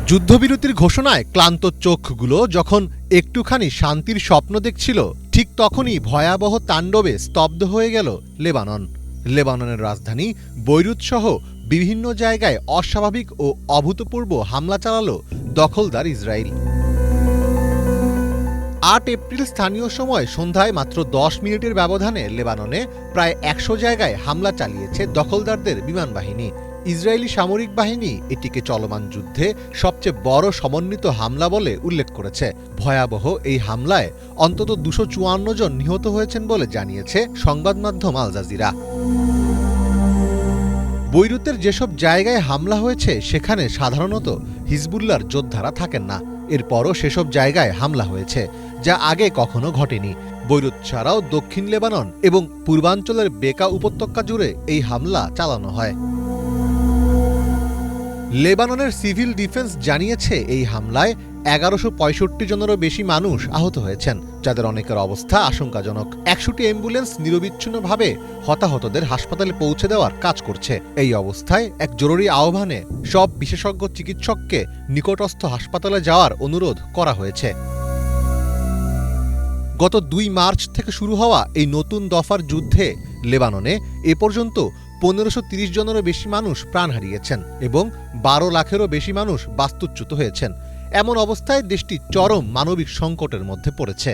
যুদ্ধবিরতির ঘোষণায় ক্লান্ত চোখগুলো যখন একটুখানি শান্তির স্বপ্ন দেখছিল, ঠিক তখনই ভয়াবহ তাণ্ডবে স্তব্ধ হয়ে গেল লেবানন। লেবাননের রাজধানী বৈরুত সহ বিভিন্ন জায়গায় অস্বাভাবিক ও অভূতপূর্ব হামলা চালাল দখলদার ইসরায়েল। ৮ এপ্রিল স্থানীয় সময় সন্ধ্যায় মাত্র ১০ মিনিটের ব্যবধানে লেবাননে প্রায় ১০০ জায়গায় হামলা চালিয়েছে দখলদারদের বিমান বাহিনী। ইসরায়েলি সামরিক বাহিনী এটিকে চলমান যুদ্ধে সবচেয়ে বড় সমন্বিত হামলা বলে উল্লেখ করেছে। ভয়াবহ এই হামলায় অন্তত ২৫৪ জন নিহত হয়েছেন বলে জানিয়েছে সংবাদ মাধ্যম আল জাজিরা। বৈরুতের যেসব জায়গায় হামলা হয়েছে সেখানে সাধারণত হিজবুল্লাহর যোদ্ধারা থাকেন না। এরপরও সেসব জায়গায় হামলা হয়েছে, যা আগে কখনো ঘটেনি। বৈরুত ছাড়াও দক্ষিণ লেবানন এবং পূর্বাঞ্চলের বেকা উপত্যকা জুড়ে এই হামলা চালানো হয়। লেবাননের সিভিল ডিফেন্স জানিয়েছে এই হামলায় ১১৬৫ জনেরও বেশি মানুষ আহত হয়েছেন, যাদের অনেকের অবস্থা আশঙ্কাজনক। ১০০টি অ্যাম্বুলেন্স নিরবিচ্ছিন্নভাবে হতাহতদের হাসপাতালে পৌঁছে দেওয়ার কাজ করছে। এই অবস্থায় এক জরুরি আহ্বানে সব বিশেষজ্ঞ চিকিৎসককে নিকটস্থ হাসপাতালে যাওয়ার অনুরোধ করা হয়েছে। গত ২ মার্চ থেকে শুরু হওয়া এই নতুন দফার যুদ্ধে লেবাননে এ পর্যন্ত ১৫৩০ জনেরও বেশি মানুষ প্রাণ হারিয়েছেন এবং ১২ লাখেরও বেশি মানুষ বাস্তুচ্যুত হয়েছেন। এমন অবস্থায় দেশটি চরম মানবিক সংকটের মধ্যে পড়েছে।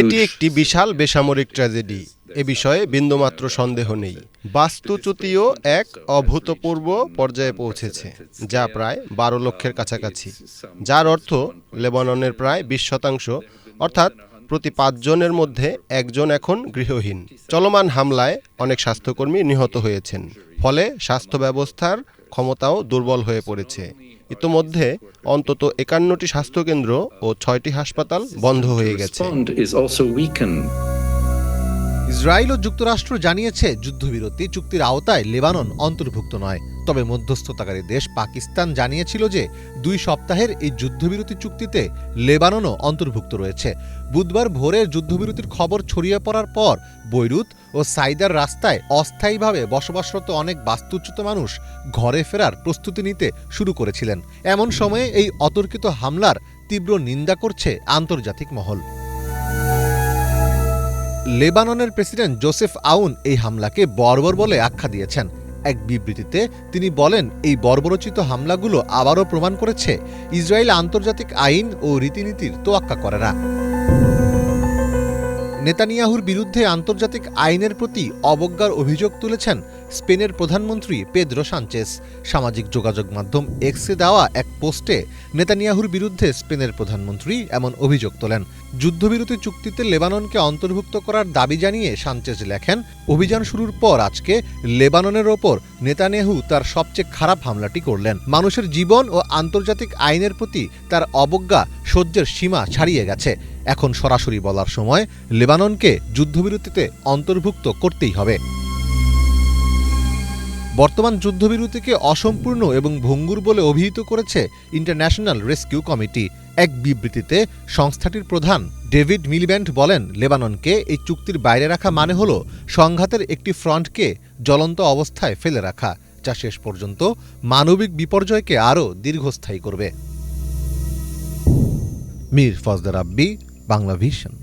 এটি একটি বিশাল বেসামরিক ট্র্যাজেডি, এ বিষয়ে বিন্দুমাত্র সন্দেহ নেই। বাস্তুচ্যুতিও এক অভূতপূর্ব পর্যায়ে পৌঁছেছে, যা প্রায় ১২ লক্ষের কাছাকাছি, যার অর্থ লেবাননের প্রায় ২০%, অর্থাৎ প্রতি ৫ জনের মধ্যে ১ জন এখন গৃহহীন। চলমান হামলায় অনেক স্বাস্থ্যকর্মী নিহত হয়েছেন, ফলে স্বাস্থ্য ব্যবস্থার ক্ষমতাও দুর্বল হয়ে পড়েছে। ইতোমধ্যে অন্তত ৫১টি স্বাস্থ্যকেন্দ্র ও ৬টি হাসপাতাল বন্ধ হয়ে গেছে। ইসরায়েল ও যুক্তরাষ্ট্র জানিয়েছে যুদ্ধবিরতি চুক্তির আওতায় লেবানন অন্তর্ভুক্ত নয়। তবে মধ্যস্থতাকারী দেশ পাকিস্তান জানিয়েছিল যে ২ সপ্তাহের এই যুদ্ধবিরতি চুক্তিতে লেবাননও অন্তর্ভুক্ত রয়েছে। বুধবার ভোরের যুদ্ধবিরতির খবর ছড়িয়ে পড়ার পর বৈরুত ও সাইদার রাস্তায় অস্থায়ীভাবে বসবাসরত অনেক বাস্তুচ্যুত মানুষ ঘরে ফেরার প্রস্তুতি নিতে শুরু করেছিলেন। এমন সময়ে এই অতর্কিত হামলার তীব্র নিন্দা করছে আন্তর্জাতিক মহল। লেবাননের প্রেসিডেন্ট জোসেফ আউন এই হামলাকে বর্বর বলে আখ্যা দিয়েছেন। এক বিবৃতিতে তিনি বলেন, এই বর্বরোচিত হামলাগুলো আবারও প্রমাণ করেছে ইসরায়েল আন্তর্জাতিক আইন ও রীতিনীতির তোয়াক্কা করে না। নেতানিয়াহুর বিরুদ্ধে আন্তর্জাতিক আইনের প্রতি অবজ্ঞার অভিযোগ তুলেছেন স্পেনের প্রধানমন্ত্রী পেদ্রো সানচেস। সামাজিক যোগাযোগ মাধ্যম এক্সে দেওয়া এক পোস্টে নেতানিয়াহুর বিরুদ্ধে স্পেনের প্রধানমন্ত্রী এমন অভিযোগ তোলেন। যুদ্ধবিরতি চুক্তিতে লেবাননকে অন্তর্ভুক্ত করার দাবি জানিয়ে সানচেস লেখেন, অভিযান শুরুর পর আজকে লেবাননের ওপর নেতানিয়াহু তার সবচেয়ে খারাপ হামলাটি করলেন। মানুষের জীবন ও আন্তর্জাতিক আইনের প্রতি তার অবজ্ঞা সহ্যের সীমা ছাড়িয়ে গেছে। এখন সরাসরি বলার সময়, লেবাননকে যুদ্ধবিরতিতে অন্তর্ভুক্ত করতেই হবে। বর্তমান যুদ্ধবিরতিকে অসম্পূর্ণ এবং ভঙ্গুর বলে অভিহিত করেছে ইন্টারন্যাশনাল রেস্কিউ কমিটি। এক বিবৃতিতে সংস্থাটির প্রধান ডেভিড মিলিব্যান্ড বলেন, লেবাননকে এই চুক্তির বাইরে রাখা মানে হল সংঘাতের একটি ফ্রন্টকে জ্বলন্ত অবস্থায় ফেলে রাখা, যা শেষ পর্যন্ত মানবিক বিপর্যয়কে আরও দীর্ঘস্থায়ী করবে। মীর ফজলে রাব্বী, বাংলা ভিশন।